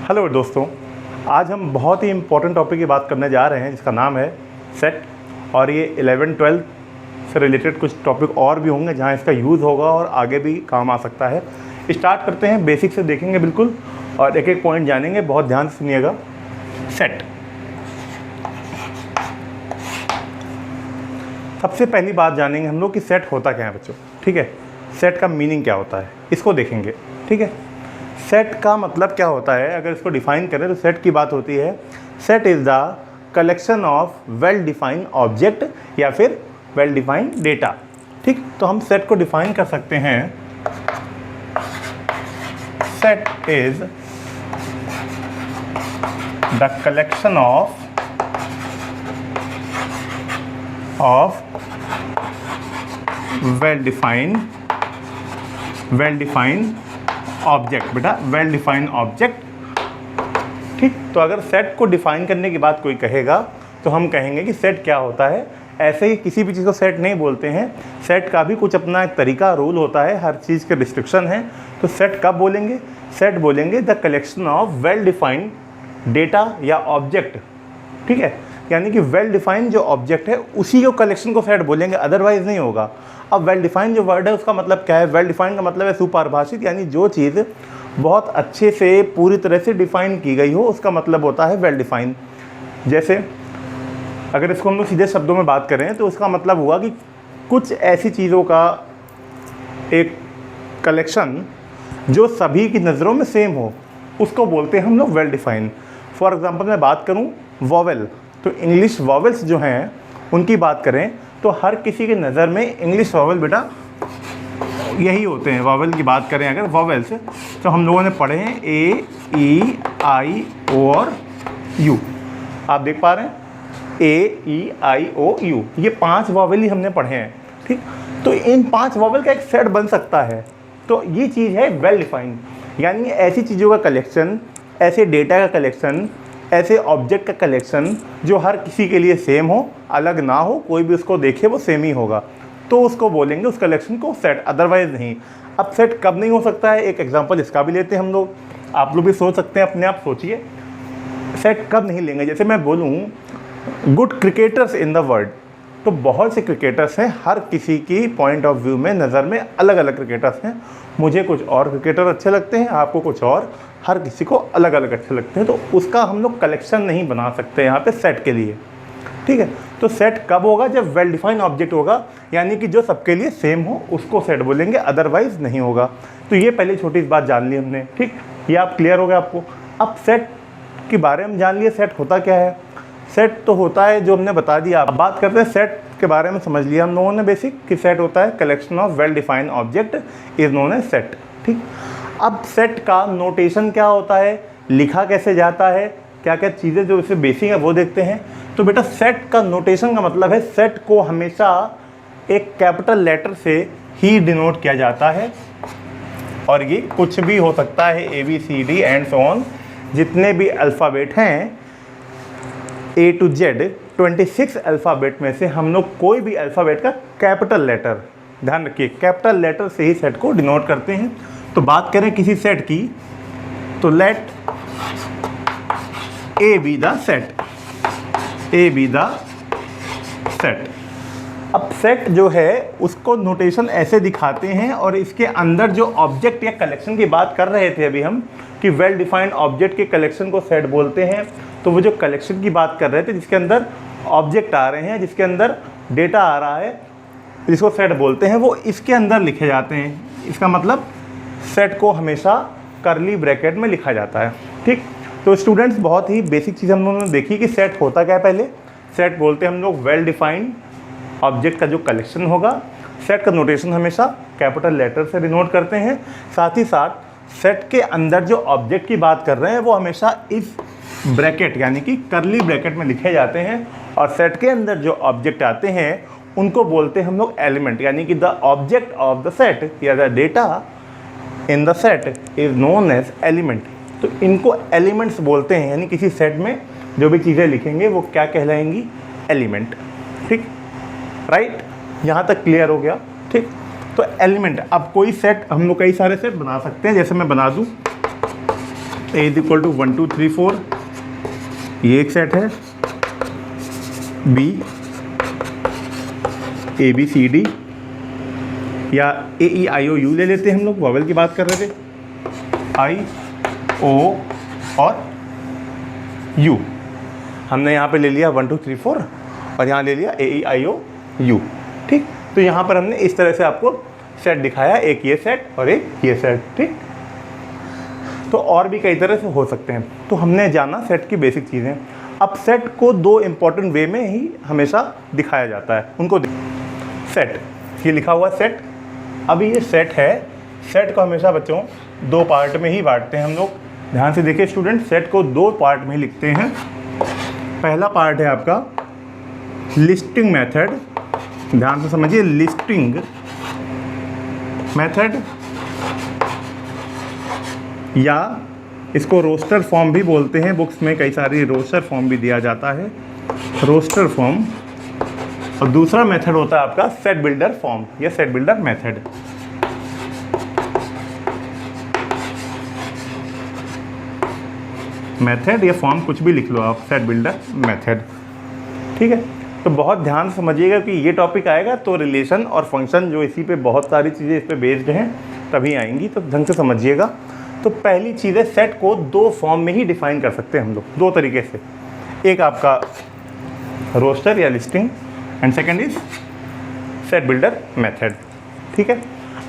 Hello दोस्तों, आज हम बहुत ही इम्पोर्टेंट टॉपिक की बात करने जा रहे हैं जिसका नाम है सेट। और ये 11-12 से रिलेटेड कुछ टॉपिक और भी होंगे जहां इसका यूज़ होगा और आगे भी काम आ सकता है। स्टार्ट करते हैं, बेसिक से देखेंगे बिल्कुल और एक एक पॉइंट जानेंगे। बहुत ध्यान से सुनिएगा। सेट, सबसे पहली बात जानेंगे हम लोग कि सेट होता क्या है बच्चों। ठीक है, सेट का मीनिंग क्या होता है इसको देखेंगे। ठीक है, सेट का मतलब क्या होता है, अगर इसको डिफाइन करें तो सेट की बात होती है set is the collection of well defined object या फिर वेल डिफाइंड डेटा। ठीक, तो हम सेट को डिफाइन कर सकते हैं। Set is the collection of well defined object. बेटा, वेल डिफाइंड ऑब्जेक्ट। ठीक, तो अगर सेट को डिफाइन करने की बात कोई कहेगा तो हम कहेंगे कि सेट क्या होता है। ऐसे ही किसी भी चीज़ को सेट नहीं बोलते हैं, सेट का भी कुछ अपना एक तरीका, रूल होता है, हर चीज़ के रिस्ट्रिक्शन है। तो सेट कब बोलेंगे? सेट बोलेंगे the collection of well defined data या ऑब्जेक्ट। ठीक है, यानी कि वेल डिफाइंड जो ऑब्जेक्ट है उसी को कलेक्शन को सेट बोलेंगे, अदरवाइज नहीं होगा। अब वेल डिफाइंड जो वर्ड है उसका मतलब क्या है? वेल डिफाइंड का मतलब है सुपरिभाषित, यानी जो चीज़ बहुत अच्छे से पूरी तरह से डिफाइन की गई हो उसका मतलब होता है वेल डिफाइंड। जैसे अगर इसको हम लोग सीधे शब्दों में बात करें तो इसका मतलब हुआ कि कुछ ऐसी चीज़ों का एक कलेक्शन जो सभी की नज़रों में सेम हो उसको बोलते हैं हम लोग वेल डिफाइंड। फॉर एग्जांपल मैं बात करूं वॉवेल, तो इंग्लिश वॉवेल्स जो हैं उनकी बात करें तो हर किसी की नज़र में इंग्लिश वॉवेल बेटा यही होते हैं। वॉवेल की बात करें अगर वॉवेल्स तो हम लोगों ने पढ़े हैं ए, ई, आई, ओ और यू। आप देख पा रहे हैं ए, ई, आई, ओ, यू, ये 5 वॉवेल ही हमने पढ़े हैं। ठीक, तो इन 5 वॉवेल का एक सेट बन सकता है। तो ये चीज़ है वेल डिफाइंड, यानी ऐसी चीज़ों का कलेक्शन, ऐसे डेटा का कलेक्शन, ऐसे ऑब्जेक्ट का कलेक्शन जो हर किसी के लिए सेम हो, अलग ना हो, कोई भी उसको देखे वो सेम ही होगा, तो उसको बोलेंगे उस कलेक्शन को सेट, अदरवाइज नहीं। अब सेट कब नहीं हो सकता है, एक एग्जांपल इसका भी लेते हैं हम लोग। आप लोग भी सोच सकते हैं, अपने आप सोचिए सेट कब नहीं लेंगे। जैसे मैं बोलूँ good cricketers in the world, तो बहुत से क्रिकेटर्स हैं, हर किसी की पॉइंट ऑफ व्यू में, नज़र में अलग अलग क्रिकेटर्स हैं। मुझे कुछ और क्रिकेटर अच्छे लगते हैं, आपको कुछ और, हर किसी को अलग अलग अच्छे लगते हैं, तो उसका हम लोग कलेक्शन नहीं बना सकते यहाँ पे सेट के लिए। ठीक है, तो सेट कब होगा? जब वेल डिफाइंड ऑब्जेक्ट होगा, यानी कि जो सबके लिए सेम हो उसको सेट बोलेंगे, अदरवाइज नहीं होगा। तो ये पहले छोटी सी बात जान ली हमने। ठीक, ये आप क्लियर हो गया आपको। अब सेट के बारे में जान लिए, सेट होता क्या है। सेट तो होता है जो हमने बता दिया। अब बात करते हैं सेट के बारे में, समझ लिया हम लोगों ने बेसिक कि सेट होता है collection of well defined object is known as set. ठीक, अब सेट का नोटेशन क्या होता है, लिखा कैसे जाता है, क्या क्या चीज़ें जो इससे बेसिक है वो देखते हैं। तो बेटा सेट का नोटेशन का मतलब है सेट को हमेशा एक कैपिटल लेटर से ही डिनोट किया जाता है, और ये कुछ भी हो सकता है, ABCD एंड सो ऑन, जितने भी अल्फ़ाबेट हैं A to Z, 26 अल्फ़ाबेट में से हम लोग कोई भी अल्फ़ाबेट का कैपिटल लेटर, ध्यान रखिए कैपिटल लेटर से ही सेट को डिनोट करते हैं। तो बात करें किसी सेट की तो let A be the set, A be the set. अब सेट जो है उसको नोटेशन ऐसे दिखाते हैं, और इसके अंदर जो ऑब्जेक्ट या कलेक्शन की बात कर रहे थे अभी हम कि वेल डिफाइंड ऑब्जेक्ट के कलेक्शन को सेट बोलते हैं, तो वो जो कलेक्शन की बात कर रहे थे जिसके अंदर ऑब्जेक्ट आ रहे हैं, जिसके अंदर डेटा आ रहा है, जिसको सेट बोलते हैं, वो इसके अंदर लिखे जाते हैं। इसका मतलब सेट को हमेशा करली ब्रैकेट में लिखा जाता है। ठीक, तो स्टूडेंट्स बहुत ही बेसिक चीज़ हम लोगों ने देखी कि सेट होता क्या है। पहले सेट बोलते हैं हम लोग वेल डिफाइंड ऑब्जेक्ट का जो कलेक्शन होगा। सेट का नोटेशन हमेशा कैपिटल लेटर से डिनोट करते हैं। साथ ही साथ सेट के अंदर जो ऑब्जेक्ट की बात कर रहे हैं वो हमेशा इस ब्रैकेट यानी कि करली ब्रैकेट में लिखे जाते हैं, और सेट के अंदर जो ऑब्जेक्ट आते हैं उनको बोलते हैं हम लोग एलिमेंट, यानी कि the object of the set या the data in the set is known as element. तो इनको एलिमेंट्स बोलते हैं, यानी किसी सेट में जो भी चीज़ें लिखेंगे वो क्या कहलाएंगी? एलिमेंट। ठीक, राइट, यहाँ तक क्लियर हो गया। ठीक, तो एलिमेंट, अब कोई सेट हम लोग कई सारे सेट बना सकते हैं। जैसे मैं बना दूँ A इज इक्वल टू 1 2 3 4, ये एक सेट है। B A B C D या A E I O U ले लेते हैं, हम लोग वॉवेल की बात कर रहे थे। I O और U हमने यहाँ पे ले लिया 1 2 3 4 और यहाँ ले लिया A E I O U। ठीक, तो यहाँ पर हमने इस तरह से आपको सेट दिखाया, एक ये सेट और एक ये सेट। ठीक, तो और भी कई तरह से हो सकते हैं। तो हमने जाना सेट की बेसिक चीज़ें। अब सेट को दो इम्पॉर्टेंट वे में ही हमेशा दिखाया जाता है, उनको सेट, ये लिखा हुआ सेट। अभी ये सेट है, सेट को हमेशा बच्चों दो पार्ट में ही बांटते हैं हम लोग। ध्यान से देखिए स्टूडेंट, सेट को दो पार्ट में लिखते हैं। पहला पार्ट है आपका लिस्टिंग मेथड, ध्यान से समझिए, लिस्टिंग मेथड या इसको रोस्टर फॉर्म भी बोलते हैं। बुक्स में कई सारी रोस्टर फॉर्म भी दिया जाता है, रोस्टर फॉर्म। और दूसरा मेथड होता है आपका सेट बिल्डर फॉर्म या सेट बिल्डर मेथड। मेथड या फॉर्म कुछ भी लिख लो आप, सेट बिल्डर मेथड। ठीक है, तो बहुत ध्यान से समझिएगा कि ये टॉपिक आएगा तो रिलेशन और फंक्शन जो इसी पे बहुत सारी चीज़ें इस पे बेस्ड हैं तभी आएंगी, तो ढंग से समझिएगा। तो पहली चीज़ है, सेट को दो फॉर्म में ही डिफाइन कर सकते हैं हम लोग, दो तरीके से। एक आपका रोस्टर या listing and second is set builder method. ठीक है,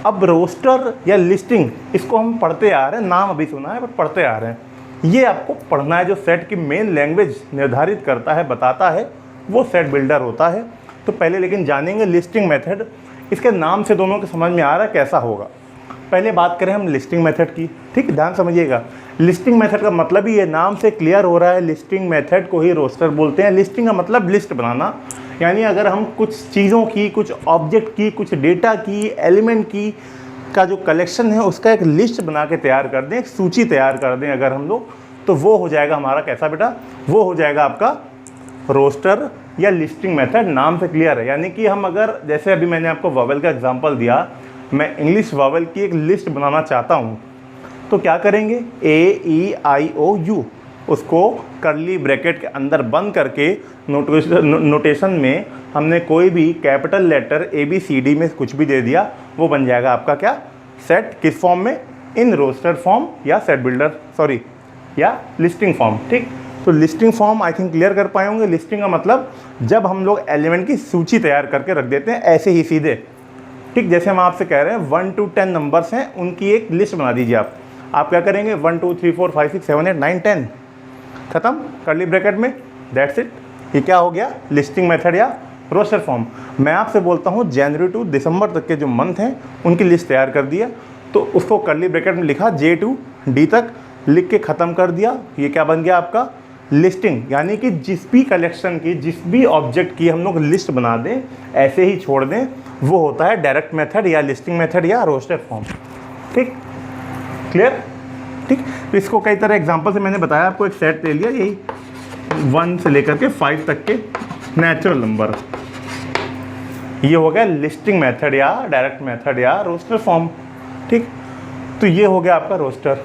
अब रोस्टर या लिस्टिंग इसको हम पढ़ते आ रहे हैं, नाम अभी सुना है बट पढ़ते आ रहे हैं। ये आपको पढ़ना है, जो सेट की मेन लैंग्वेज निर्धारित करता है, बताता है, वो सेट बिल्डर होता है। तो पहले लेकिन जानेंगे लिस्टिंग मेथड। इसके नाम से दोनों के समझ में आ रहा है कैसा होगा। पहले बात करें हम लिस्टिंग मेथड की। ठीक, ध्यान समझिएगा, लिस्टिंग मेथड का मतलब ही ये नाम से क्लियर हो रहा है, लिस्टिंग मेथड को ही रोस्टर बोलते हैं। लिस्टिंग का मतलब लिस्ट बनाना, यानी अगर हम कुछ चीज़ों की, कुछ ऑब्जेक्ट की, कुछ डेटा की, एलिमेंट की का जो कलेक्शन है उसका एक लिस्ट बना के तैयार कर दें, एक सूची तैयार कर दें अगर हम लोग, तो वो हो जाएगा हमारा कैसा बेटा, वो हो जाएगा आपका रोस्टर या लिस्टिंग मेथड। नाम से क्लियर है, यानी कि हम अगर, जैसे अभी मैंने आपको वॉवेल का एग्जांपल दिया, मैं इंग्लिश वॉवेल की एक लिस्ट बनाना चाहता हूँ, तो क्या करेंगे, AEIOU उसको कर्ली ब्रैकेट के अंदर बंद करके नोटेशन में हमने कोई भी कैपिटल लेटर ABCD में कुछ भी दे दिया, वो बन जाएगा आपका क्या, सेट। किस फॉर्म में, इन रोस्टर फॉर्म या सेट बिल्डर, सॉरी, या लिस्टिंग फॉर्म। ठीक, तो listing form I think clear कर पाए होंगे। लिस्टिंग का मतलब जब हम लोग एलिमेंट की सूची तैयार करके रख देते हैं ऐसे ही सीधे। ठीक, जैसे हम आपसे कह रहे हैं 1 to 10 नंबर्स हैं, उनकी एक लिस्ट बना दीजिए आप क्या करेंगे, 1 2 3 4 5 6 7 8 9 10 खत्म, कर्ली ब्रैकेट में, दैट्स इट। ये क्या हो गया, लिस्टिंग मेथड या रोस्टर फॉर्म। मैं आपसे बोलता हूँ जनवरी टू दिसंबर तक के जो मंथ हैं उनकी लिस्ट तैयार कर दिया, तो उसको कर्ली ब्रैकेट में लिखा, J to D तक लिख के ख़त्म कर दिया। ये क्या बन गया आपका, लिस्टिंग। यानी कि जिस भी कलेक्शन की, जिस भी ऑब्जेक्ट की हम लोग लिस्ट बना दें, ऐसे ही छोड़ दें, वो होता है डायरेक्ट मेथड या लिस्टिंग मेथड या रोस्टर फॉर्म। ठीक, क्लियर। ठीक, तो इसको कई तरह एग्जांपल से मैंने बताया आपको। एक सेट ले लिया, यही 1 से लेकर के 5 तक के नेचुरल नंबर, ये हो गया लिस्टिंग मेथड या डायरेक्ट मेथड या रोस्टर फॉर्म। ठीक, तो ये हो गया आपका रोस्टर।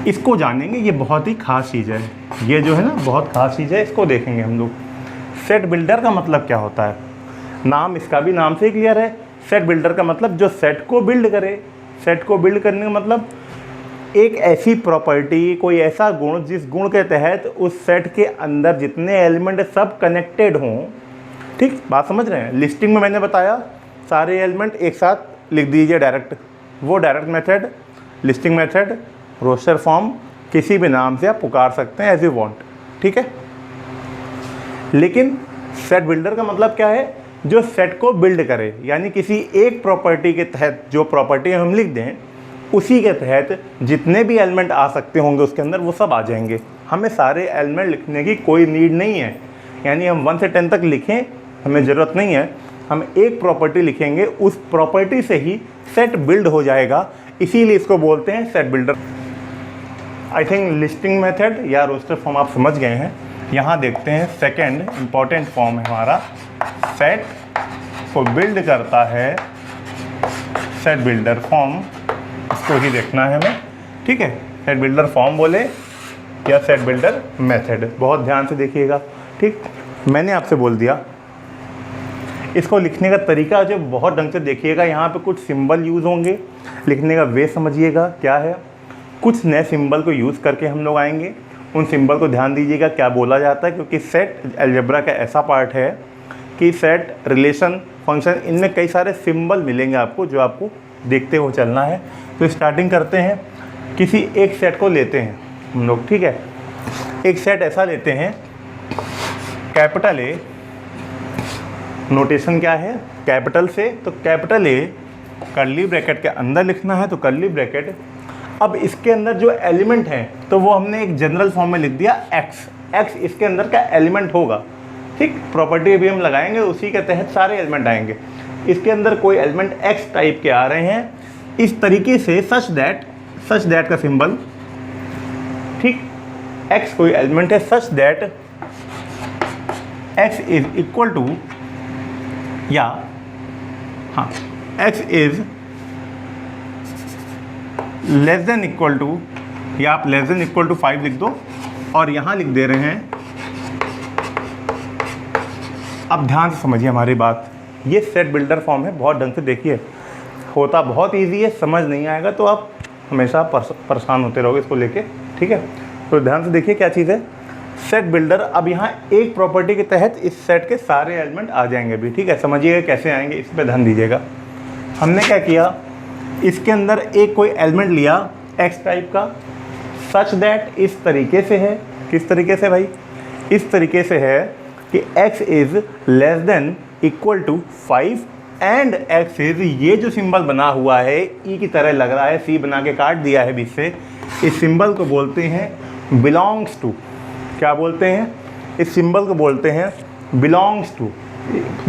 इसको जानेंगे, ये बहुत ही खास चीज़ है, ये जो है ना बहुत खास चीज़ है, इसको देखेंगे हम लोग। सेट बिल्डर का मतलब क्या होता है, नाम इसका भी नाम से ही क्लियर है। सेट बिल्डर का मतलब जो सेट को बिल्ड करे। सेट को बिल्ड करने का मतलब एक ऐसी प्रॉपर्टी, कोई ऐसा गुण जिस गुण के तहत उस सेट के अंदर जितने एलिमेंट सब कनेक्टेड हों। ठीक, बात समझ रहे हैं। लिस्टिंग में मैंने बताया सारे एलिमेंट एक साथ लिख दीजिए डायरेक्ट, वो direct method. Listing method, roster form, किसी भी नाम से आप पुकार सकते हैं एज यू वांट। ठीक है, लेकिन सेट बिल्डर का मतलब क्या है, जो सेट को बिल्ड करे, यानी किसी एक प्रॉपर्टी के तहत जो प्रॉपर्टी हम लिख दें, उसी के तहत जितने भी एलिमेंट आ सकते होंगे उसके अंदर, वो सब आ जाएंगे। हमें सारे एलिमेंट लिखने की कोई नीड नहीं है, यानी हम 1 से 10 तक लिखें हमें ज़रूरत नहीं है। हम एक प्रॉपर्टी लिखेंगे, उस प्रॉपर्टी से ही सेट बिल्ड हो जाएगा, इसीलिए इसको बोलते हैं set builder. I think listing method या रोस्टर फॉर्म आप समझ गए हैं। यहाँ देखते हैं सेकेंड इम्पॉर्टेंट फॉर्म है हमारा, सेट को बिल्ड करता है सेट बिल्डर फॉर्म, इसको ही देखना है हमें। ठीक है, सेट बिल्डर फॉर्म बोले या सेट बिल्डर मेथड, बहुत ध्यान से देखिएगा। ठीक, मैंने आपसे बोल दिया इसको लिखने का तरीका जो बहुत ढंग से देखिएगा। यहाँ पे कुछ सिंबल यूज़ होंगे, लिखने का वे समझिएगा क्या है। कुछ नए सिंबल को यूज़ करके हम लोग आएंगे, उन सिंबल को ध्यान दीजिएगा क्या बोला जाता है, क्योंकि सेट अलजेब्रा का ऐसा पार्ट है कि सेट, रिलेशन, फंक्शन, इनमें कई सारे सिंबल मिलेंगे आपको जो आपको देखते हुए चलना है। तो स्टार्टिंग करते हैं, किसी एक सेट को लेते हैं हम लोग। ठीक है, एक सेट ऐसा लेते हैं, कैपिटल ए, नोटेशन क्या है कैपिटल से, तो कैपिटल ए कर्ली ब्रैकेट के अंदर लिखना है, तो कर्ली ब्रैकेट। अब इसके अंदर जो एलिमेंट है तो वो हमने एक जनरल फॉर्म में लिख दिया एक्स, एक्स इसके अंदर का एलिमेंट होगा। ठीक, प्रॉपर्टी भी हम लगाएंगे, उसी के तहत सारे एलिमेंट आएंगे। इसके अंदर कोई एलिमेंट एक्स टाइप के आ रहे हैं इस तरीके से, सच दैट का सिंबल। ठीक, एक्स कोई एलिमेंट है such that x is equal to, या हाँ x is less than equal to, या आप लेस देन इक्वल टू 5 लिख दो और यहाँ लिख दे रहे हैं। अब ध्यान से समझिए हमारी बात, ये सेट बिल्डर फॉर्म है, बहुत ढंग से देखिए, होता बहुत इजी है, समझ नहीं आएगा तो आप हमेशा परेशान होते रहोगे इसको लेके। ठीक है, तो ध्यान से देखिए क्या चीज़ है सेट बिल्डर। अब यहाँ एक प्रॉपर्टी के तहत इस सेट के सारे एलिमेंट आ जाएंगे भी। ठीक है, समझिएगा कैसे आएंगे, इस पर ध्यान दीजिएगा। हमने क्या किया, इसके अंदर एक कोई एलिमेंट लिया एक्स टाइप का, सच दैट इस तरीके से है, किस तरीके से भाई, इस तरीके से है कि x is less than equal to 5 and x is, ये जो सिंबल बना हुआ है ई की तरह लग रहा है, सी बना के काट दिया है बीच से, इस सिंबल को बोलते हैं बिलोंग्स टू। क्या बोलते हैं, इस सिंबल को बोलते हैं बिलोंग्स टू।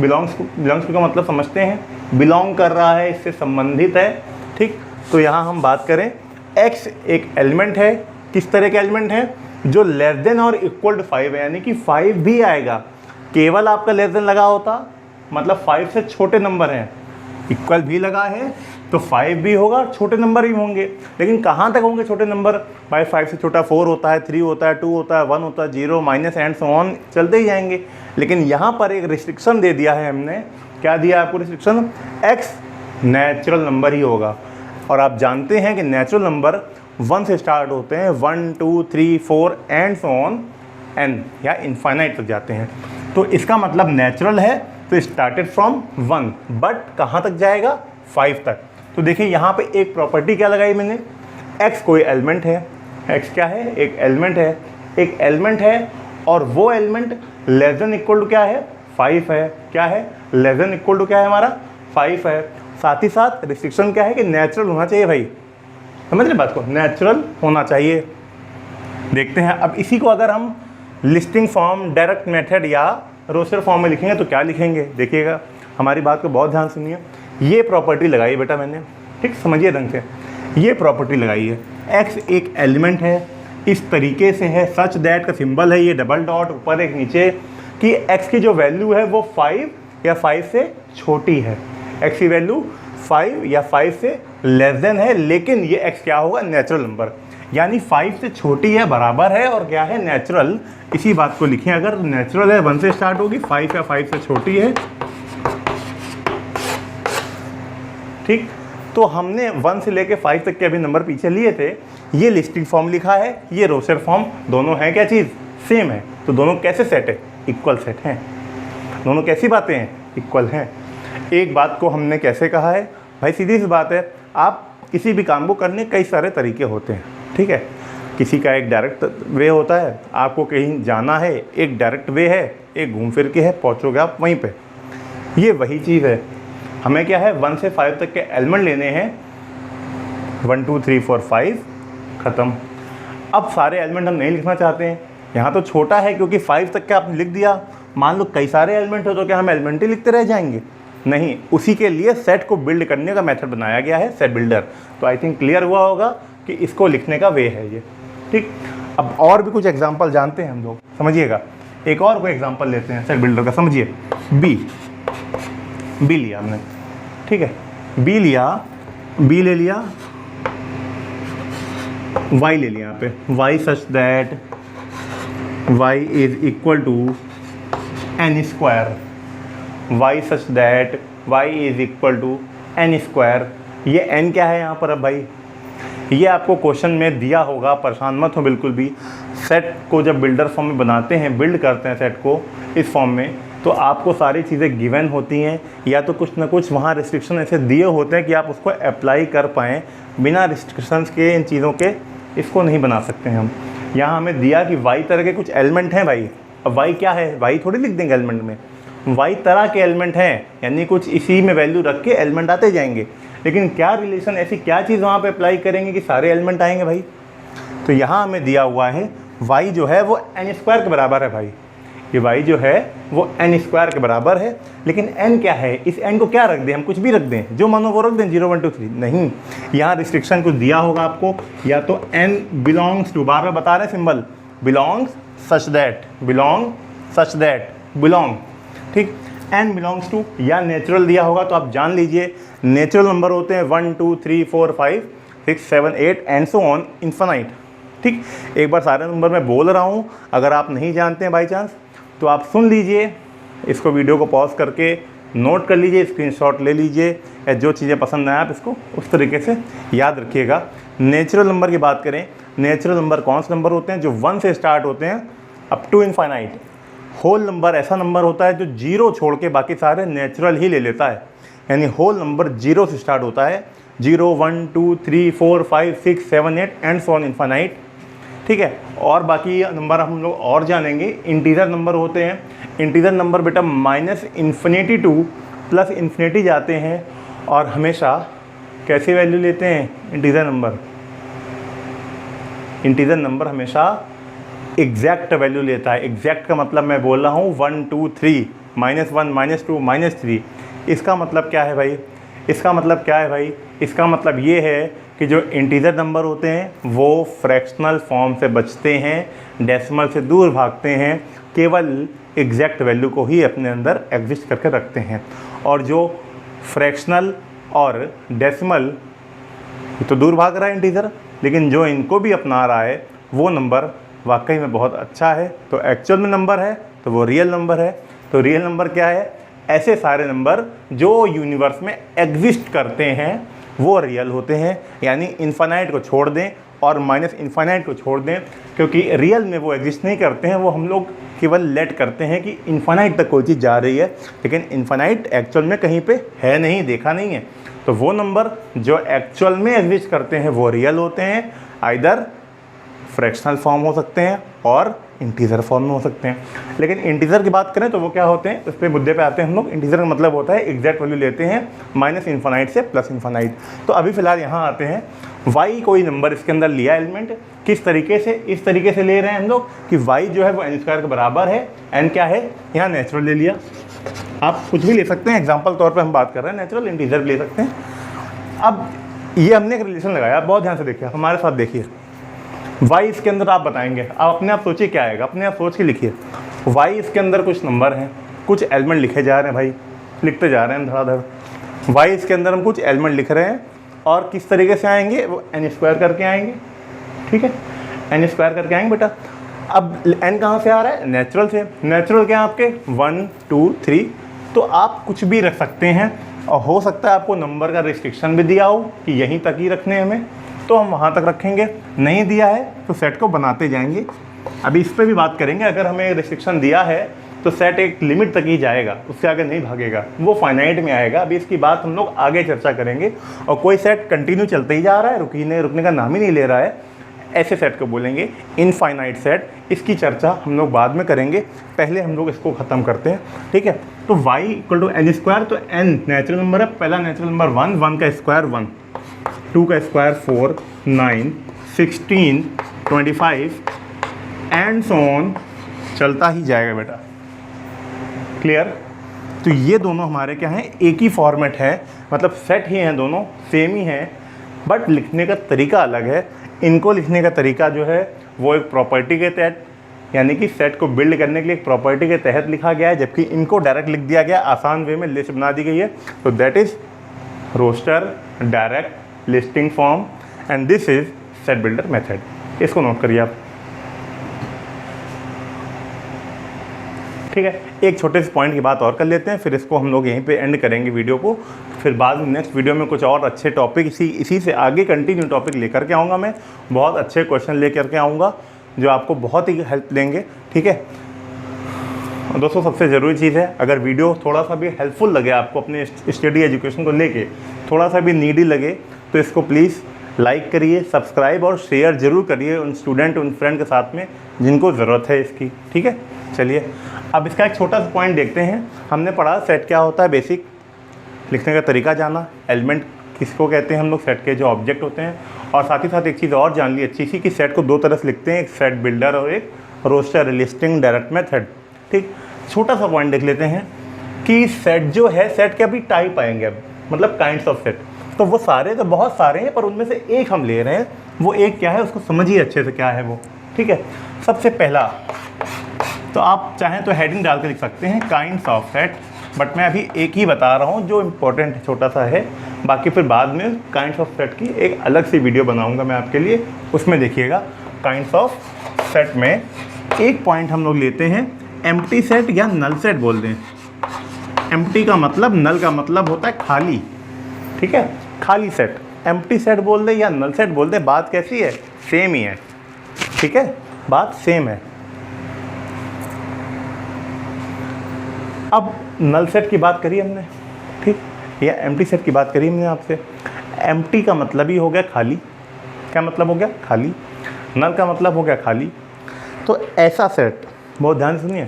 बिलोंग्स टू का मतलब समझते हैं, बिलोंग कर रहा है, इससे संबंधित है। ठीक, तो यहाँ हम बात करें x एक एलिमेंट है, किस तरह का एलिमेंट है, जो लेस देन और इक्वल टू 5 है, यानी कि 5 भी आएगा। केवल आपका लेस देन लगा होता मतलब 5 से छोटे नंबर हैं, इक्वल भी लगा है तो 5 भी होगा, छोटे नंबर भी होंगे। लेकिन कहाँ तक होंगे छोटे नंबर भाई, 5 से छोटा 4 होता है, 3 होता है, 2 होता है, 1 होता है, 0 माइनस एंड सो ऑन चलते ही जाएंगे। लेकिन यहाँ पर एक रिस्ट्रिक्शन दे दिया है हमने, क्या दिया आपको रिस्ट्रिक्शन, x नेचुरल नंबर ही होगा। और आप जानते हैं कि नेचुरल नंबर 1 से स्टार्ट होते हैं, 1 2 3 4 एंड सो ऑन n, या इनफाइनाइट तक जाते हैं। तो इसका मतलब नेचुरल है तो स्टार्टेड फ्रॉम 1 बट कहाँ तक जाएगा, 5 तक। तो देखिए यहाँ पे एक प्रॉपर्टी क्या लगाई मैंने, x कोई एलिमेंट है, x क्या है, एक एलिमेंट है, एक एलिमेंट है और वो element less than equal to क्या है, 5 है। क्या है, लेस देन इक्वल टू क्या है हमारा, 5 है। साथ ही साथ रिस्ट्रिक्शन क्या है कि नेचुरल होना चाहिए भाई, समझ रहे बात को, नेचुरल होना चाहिए। देखते हैं अब इसी को अगर हम लिस्टिंग फॉर्म, डायरेक्ट मेथड या रोस्टर फॉर्म में लिखेंगे तो क्या लिखेंगे, देखिएगा हमारी बात को बहुत ध्यान सुनिए। ये प्रॉपर्टी लगाई बेटा मैंने, ठीक, समझिए ढंग से, ये प्रॉपर्टी लगाई है, x एक एलिमेंट है, इस तरीके से है, सच दैट का सिंबल है, ये डबल डॉट ऊपर एक नीचे, कि x की जो वैल्यू है वो 5 या 5 से छोटी है, x की वैल्यू 5 या 5 से लेस देन है, लेकिन ये x क्या होगा, नेचुरल नंबर, यानी 5 से छोटी है, बराबर है और क्या है, नेचुरल। इसी बात को लिखें, अगर नेचुरल है 1 से स्टार्ट होगी, 5 या 5 से छोटी है। ठीक, तो हमने 1 से लेके 5 तक के अभी नंबर पीछे लिए थे, ये लिस्टिंग फॉर्म लिखा है, ये रोस्टर फॉर्म, दोनों है क्या चीज़, सेम है। तो दोनों कैसे सेट है, इक्वल सेट हैं। दोनों कैसी बातें हैं, इक्वल हैं। एक बात को हमने कैसे कहा है भाई, सीधी सी बात है, आप किसी भी काम को करने कई सारे तरीके होते हैं, ठीक है। किसी का एक डायरेक्ट वे होता है, आपको कहीं जाना है, एक डायरेक्ट वे है, एक घूम फिर के है, पहुँचोगे आप वहीं पे। ये वही चीज़ है, हमें क्या है 1 से 5 तक के एलिमेंट लेने हैं, 1 2 3 4 5 ख़त्म। अब सारे एलिमेंट हम नहीं लिखना चाहते हैं, यहाँ तो छोटा है क्योंकि 5 तक के आपने लिख दिया, मान लो कई सारे एलिमेंट हो तो क्या हम एलिमेंट ही लिखते रह जाएंगे, नहीं। उसी के लिए सेट को बिल्ड करने का मेथड बनाया गया है, सेट बिल्डर। तो आई थिंक क्लियर हुआ होगा कि इसको लिखने का वे है ये, ठीक। अब और भी कुछ एग्जांपल जानते हैं हम लोग, समझिएगा। एक और कोई एग्जांपल लेते हैं सेट बिल्डर का, समझिए। बी लिया हमने, ठीक है, बी ले लिया, y ले लिया यहाँ पे, y such that y is equal to n square, y such that y is equal to n square. ये n क्या है यहाँ पर? अब भाई ये आपको क्वेश्चन में दिया होगा, परेशान मत हो बिल्कुल भी। सेट को जब बिल्डर फॉर्म में बनाते हैं, बिल्ड करते हैं सेट को इस फॉर्म में, तो आपको सारी चीज़ें गिवन होती हैं, या तो कुछ ना कुछ वहाँ रिस्ट्रिक्शन ऐसे दिए होते हैं कि आप उसको अप्लाई कर पाएँ। बिना रिस्ट्रिक्शंस के इन चीज़ों के इसको नहीं बना सकते हैं हम। यहाँ हमें दिया कि वाई तरह के कुछ एलिमेंट हैं भाई। अब वाई क्या है? वाई थोड़ी लिख देंगे एलिमेंट में, वाई तरह के एलिमेंट हैं, यानी कुछ इसी में वैल्यू रख के एलिमेंट आते जाएंगे। लेकिन क्या रिलेशन, ऐसी क्या चीज़ वहाँ पे अप्लाई करेंगे कि सारे एलिमेंट आएंगे भाई? तो यहाँ हमें दिया हुआ है y जो है वो n स्क्वायर के बराबर है भाई। ये y जो है वो n स्क्वायर के बराबर है। लेकिन n क्या है? इस n को क्या रख दें? हम कुछ भी रख दें, जो मानो वो रख दें, 0 1 2 3? नहीं, यहाँ रिस्ट्रिक्शन कुछ दिया होगा आपको, या तो n बिलोंग्स टू, बार बार बता रहे हैं symbol, belongs such that, belong such that, belong, ठीक, n बिलोंग्स टू, या नेचुरल दिया होगा। तो आप जान लीजिए नेचुरल नंबर होते हैं 1 2 3 4 5 6 7 8 एंड सो ऑन इन्फिनाइट। ठीक, एक बार सारे नंबर मैं बोल रहा हूँ, अगर आप नहीं जानते हैं बाई चांस तो आप सुन लीजिए, इसको वीडियो को पॉज करके नोट कर लीजिए, स्क्रीनशॉट ले लीजिए, या जो चीज़ें पसंद आए आप इसको उस तरीके से याद रखिएगा। नेचुरल नंबर की बात करें, नेचुरल नंबर कौन से नंबर होते हैं? जो 1 से स्टार्ट होते हैं up to infinite. Whole number ऐसा नंबर होता है जो 0 छोड़ के बाकी सारे नेचुरल ही ले लेता है, यानी होल नंबर 0 से स्टार्ट होता है, 0 1 2 3 4 5 6 7 8 एंड सो ऑन इनफाइनाइट। ठीक है, और बाकी नंबर हम लोग और जानेंगे। इंटीजर नंबर होते हैं, इंटीजर नंबर बेटा -इन्फिनिटी टू +इन्फिनिटी जाते हैं, और हमेशा कैसी वैल्यू लेते हैं? इंटीजर नंबर, इंटीजर नंबर हमेशा एग्जैक्ट वैल्यू लेता है। एग्जैक्ट का मतलब मैं बोल रहा हूँ 1 2 3, -1 -2 -3। इसका मतलब क्या है भाई? इसका मतलब क्या है भाई? इसका मतलब ये है कि जो इंटीजर नंबर होते हैं वो फ्रैक्शनल फॉर्म से बचते हैं, डेसिमल से दूर भागते हैं, केवल एग्जैक्ट वैल्यू को ही अपने अंदर एग्जिस्ट करके रखते हैं। और जो फ्रैक्शनल और डेसिमल तो दूर भाग रहा है इंटीजर, लेकिन जो इनको भी अपना रहा है वो नंबर वाकई में बहुत अच्छा है। तो एक्चुअल में नंबर है तो वो रियल नंबर है। तो रियल नंबर क्या है? ऐसे सारे नंबर जो यूनिवर्स में एग्जिस्ट करते हैं वो रियल होते हैं, यानी इन्फिनाइट को छोड़ दें और -इन्फिनाइट को छोड़ दें, क्योंकि रियल में वो एग्जिस्ट नहीं करते हैं। वो हम लोग केवल लेट करते हैं कि इन्फिनाइट तक कोई चीज़ जा रही है, लेकिन इन्फिनाइट एक्चुअल में कहीं पे है नहीं, देखा नहीं है। तो वो नंबर जो एक्चुअल में एग्जिस्ट करते हैं वो रियल होते हैं, आइदर फ्रैक्शनल फॉर्म हो सकते हैं और इंटीजर फॉर्म में हो सकते हैं। लेकिन इंटीजर की बात करें तो वो क्या होते हैं, उस पर मुद्दे पे आते हैं हम लोग। इंटीजर का मतलब होता है एग्जैक्ट वैल्यू लेते हैं -इन्फिनाइट से +इन्फिनाइट। तो अभी फ़िलहाल यहाँ आते हैं, y कोई नंबर इसके अंदर लिया एलिमेंट, किस तरीके से? इस तरीके से ले रहे हैं हम लोग कि y जो है वो n स्क्वायर के बराबर है। n क्या है? यहाँ नेचुरल ले लिया, आप कुछ भी ले सकते हैं, एग्जाम्पल तौर पर हम बात कर रहे हैं, नेचुरल इंटीजर भी ले सकते हैं। अब ये हमने एक रिलेशन लगाया, बहुत ध्यान से देखिए, हमारे साथ देखिए। y इसके अंदर आप बताएंगे, आप अपने आप सोचिए क्या आएगा, अपने आप सोच के लिखिए। y इसके अंदर कुछ नंबर हैं, कुछ एलिमेंट लिखे जा रहे हैं भाई, लिखते जा रहे हैं धड़ाधड़। y इसके अंदर हम कुछ एलिमेंट लिख रहे हैं, और किस तरीके से आएंगे? वो n स्क्वायर करके आएंगे। ठीक है, n स्क्वायर करके आएंगे बेटा। अब n कहाँ से आ रहा है? नेचुरल से। नेचुरल क्या है आपके? 1 2 3। तो आप कुछ भी रख सकते हैं, और हो सकता है आपको नंबर का रिस्ट्रिक्शन भी दिया हो कि यहीं तक ही रखने हमें, तो हम वहाँ तक रखेंगे। नहीं दिया है तो सेट को बनाते जाएंगे। अभी इस पर भी बात करेंगे। अगर हमें रिस्ट्रिक्शन दिया है तो सेट एक लिमिट तक ही जाएगा, उससे आगे नहीं भागेगा, वो फाइनाइट में आएगा। अभी इसकी बात हम लोग आगे चर्चा करेंगे। और कोई सेट कंटिन्यू चलते ही जा रहा है, रुकने का नाम ही नहीं ले रहा है, ऐसे सेट को बोलेंगे इनफाइनाइट सेट। इसकी चर्चा हम लोग बाद में करेंगे, पहले हम लोग इसको ख़त्म करते हैं। ठीक है, तो y = n स्क्वायर, तो n नेचुरल नंबर है, पहला नेचुरल नंबर 1, 1 का स्क्वायर 1, 2 का स्क्वायर 4, 9, 16, 25 एंड सो ऑन, चलता ही जाएगा बेटा। क्लियर? तो ये दोनों हमारे क्या हैं? एक ही फॉर्मेट है, मतलब सेट ही हैं, दोनों सेम ही हैं, बट लिखने का तरीका अलग है। इनको लिखने का तरीका जो है वो एक प्रॉपर्टी के तहत, यानी कि सेट को बिल्ड करने के लिए एक प्रॉपर्टी के तहत लिखा गया है, जबकि इनको डायरेक्ट लिख दिया गया, आसान वे में लिस्ट बना दी गई है। तो that is roster direct listing form, and this is set builder method, इसको नोट करिए आप। ठीक है, एक छोटे से पॉइंट की बात और कर लेते हैं, फिर इसको हम लोग यहीं पे एंड करेंगे वीडियो को। फिर बाद में नेक्स्ट वीडियो में कुछ और अच्छे टॉपिक इसी से आगे कंटिन्यू टॉपिक लेकर के आऊँगा। मैं बहुत अच्छे क्वेश्चन लेकर के आऊँगा जो आपको बहुत ही हेल्प देंगे। ठीक है दोस्तों, सबसे ज़रूरी चीज़ है, अगर वीडियो थोड़ा सा भी हेल्पफुल लगे आपको अपने स्टडी एजुकेशन को लेके, थोड़ा सा भी नीडी लगे, तो इसको प्लीज़ लाइक करिए, सब्सक्राइब और शेयर ज़रूर करिए उन स्टूडेंट, उन फ्रेंड के साथ में जिनको ज़रूरत है इसकी। ठीक है, चलिए अब इसका एक छोटा सा पॉइंट देखते हैं। हमने पढ़ा सेट क्या होता है, बेसिक लिखने का तरीका जाना, एलिमेंट किसको कहते हैं हम लोग, सेट के जो ऑब्जेक्ट होते हैं, और साथ ही साथ एक चीज़ और जान ली अच्छी सी कि सेट को दो तरह से लिखते हैं, एक सेट बिल्डर और एक रोस्टर लिस्टिंग डायरेक्ट मेथड। ठीक, छोटा सा पॉइंट देख लेते हैं कि सेट जो है, सेट के अभी टाइप आएंगे अब, मतलब काइंड्स ऑफ सेट, तो वो सारे तो बहुत सारे हैं, पर उनमें से एक हम ले रहे हैं। वो एक क्या है उसको समझिए अच्छे से क्या है वो। ठीक है, सबसे पहला तो आप चाहें तो हेडिंग डाल के लिख सकते हैं काइंड्स ऑफ सेट, बट मैं अभी एक ही बता रहा हूँ जो इम्पोर्टेंट है, छोटा सा है। बाकी फिर बाद में काइंड्स ऑफ सेट की एक अलग सी वीडियो बनाऊँगा मैं आपके लिए, उसमें देखिएगा। काइंड्स ऑफ सेट में एक पॉइंट हम लोग लेते हैं एम्प्टी सेट या नल सेट बोल दें। एम्प्टी का मतलब, नल का मतलब होता है खाली। ठीक है, खाली सेट, एम्प्टी सेट बोल दे या नल सेट बोल दे, बात कैसी है, सेम ही है। ठीक है, बात सेम है। अब नल सेट की बात करी हमने, ठीक, या एम्प्टी सेट की बात करी हमने आपसे। एम्प्टी का मतलब ही हो गया खाली। क्या मतलब हो गया, खाली। नल का मतलब हो गया खाली। तो ऐसा सेट, बहुत ध्यान सुनिए,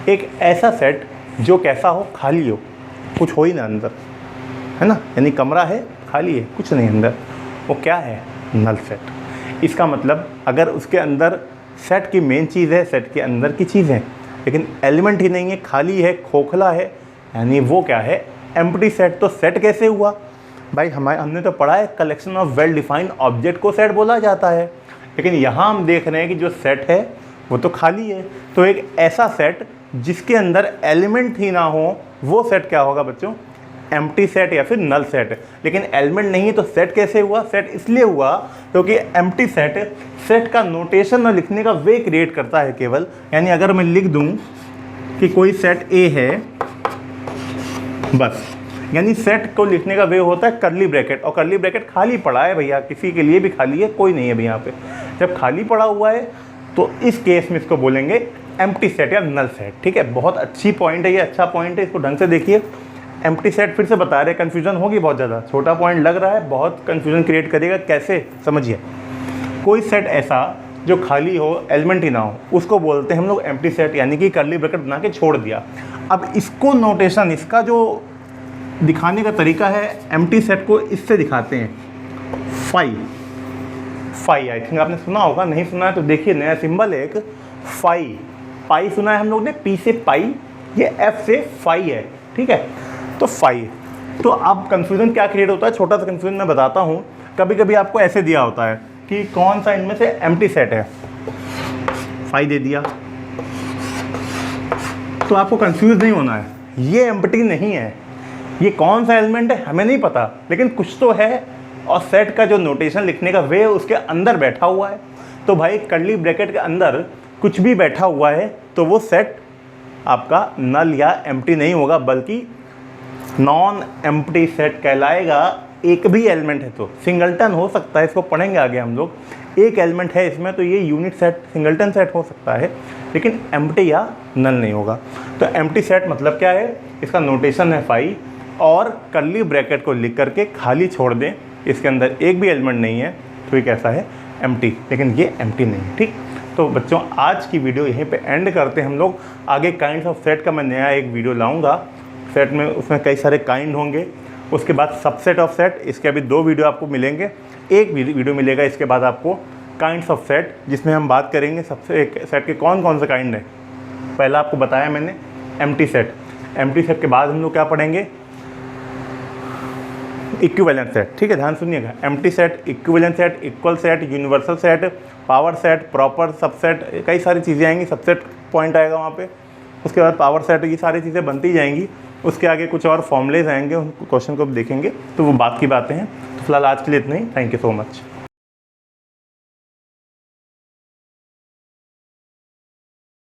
एक ऐसा सेट जो कैसा हो, खाली हो, कुछ हो ही ना अंदर, है ना, यानी कमरा है, खाली है, कुछ नहीं अंदर, वो क्या है, नल सेट। इसका मतलब अगर उसके अंदर सेट की मेन चीज़ है, सेट के अंदर की चीज़ है, लेकिन एलिमेंट ही नहीं है, खाली है, खोखला है, यानी वो क्या है, एम्प्टी सेट। तो सेट कैसे हुआ भाई, हमने तो पढ़ा है collection of well defined object को सेट बोला जाता है, लेकिन यहाँ हम देख रहे हैं कि जो सेट है वो तो खाली है। तो एक ऐसा सेट जिसके अंदर एलिमेंट ही ना हो, वो सेट क्या होगा बच्चों, एम्प्टी सेट या फिर नल सेट। लेकिन एलिमेंट नहीं है तो सेट कैसे हुआ, सेट इसलिए हुआ क्योंकि एम्प्टी सेट सेट का नोटेशन में लिखने का वे क्रिएट करता है केवल। यानी अगर मैं लिख दूं कि कोई सेट ए है बस, यानी सेट को लिखने का वे होता है कर्ली ब्रैकेट, और कर्ली ब्रैकेट खाली पड़ा है भैया, किसी के लिए भी खाली है, कोई नहीं है भैया यहाँ पे। जब खाली पड़ा हुआ है तो इस केस में इसको बोलेंगे एम्प्टी सेट या नल सेट। ठीक है, बहुत अच्छी पॉइंट है ये, अच्छा पॉइंट है, इसको ढंग से देखिए। एम्प्टी सेट फिर से बता रहे, कन्फ्यूजन होगी बहुत ज़्यादा, छोटा पॉइंट लग रहा है, बहुत कन्फ्यूजन क्रिएट करेगा। कैसे, समझिए। कोई सेट ऐसा जो खाली हो, एलिमेंट ही ना हो, उसको बोलते हैं हम लोग एम्प्टी सेट, यानी कि कर्ली ब्रैकेट बना के छोड़ दिया। अब इसको नोटेशन, इसका जो दिखाने का तरीका है, एम्प्टी सेट को इससे दिखाते हैं, फाई। आई थिंक आपने सुना होगा, नहीं सुना है तो देखिए, नया सिंबल है एक, फाई। पाई सुना है हम लोग ने, पी से पाई, ये एफ से फाई है। ठीक है, तो फाई। तो अब कन्फ्यूज़न क्या क्रिएट होता है, छोटा सा कन्फ्यूजन मैं बताता हूँ। कभी कभी आपको ऐसे दिया होता है कि कौन सा इनमें से एम्प्टी सेट है, फाई दे दिया, तो आपको कंफ्यूज नहीं होना है, ये एम्प्टी नहीं है, ये कौन सा एलिमेंट है हमें नहीं पता, लेकिन कुछ तो है, और सेट का जो नोटेशन लिखने का वे उसके अंदर बैठा हुआ है। तो भाई कर्ली ब्रैकेट के अंदर कुछ भी बैठा हुआ है तो वो सेट आपका नल या एम्प्टी नहीं होगा, बल्कि नॉन एम्प्टी सेट कहलाएगा। एक भी एलिमेंट है तो, सिंगलटन हो सकता है, इसको पढ़ेंगे आगे हम लोग। एक एलिमेंट है इसमें तो ये यूनिट सेट, सिंगलटन सेट हो सकता है, लेकिन एम्प्टी या नल नहीं होगा। तो एम्प्टी सेट मतलब क्या है, इसका नोटेशन है फाई, और कर्ली ब्रैकेट को लिख करके खाली छोड़ दें, इसके अंदर एक भी एलिमेंट नहीं है, तो ये कैसा है, एम्प्टी। लेकिन ये एम्प्टी नहीं है। ठीक, तो बच्चों आज की वीडियो यहीं पे एंड करते हैं हम लोग। आगे काइंड्स ऑफ सेट का मैं नया एक वीडियो लाऊंगा, सेट में उसमें कई सारे काइंड होंगे। उसके बाद सबसेट ऑफ सेट, इसके अभी 2 वीडियो आपको मिलेंगे। एक वीडियो मिलेगा इसके बाद आपको काइंड्स ऑफ सेट, जिसमें हम बात करेंगे सबसे सेट के कौन कौन से काइंड हैं। पहला आपको बताया मैंने एम्प्टी सेट। एम्प्टी सेट के बाद हम लोग क्या पढ़ेंगे, इक्विवेलेंट सेट। ठीक है, ध्यान सुनिएगा, empty set, equivalent set, equal set, universal set, power set, proper subset, कई सारी चीज़ें आएंगी, सबसेट पॉइंट आएगा वहाँ पे। उसके बाद पावर सेट, ये सारी चीज़ें बनती जाएंगी। उसके आगे कुछ और फॉर्मूलेज आएंगे, उन क्वेश्चन को देखेंगे, तो वो बात की बातें हैं। तो फिलहाल आज के लिए इतना ही। Thank you so much.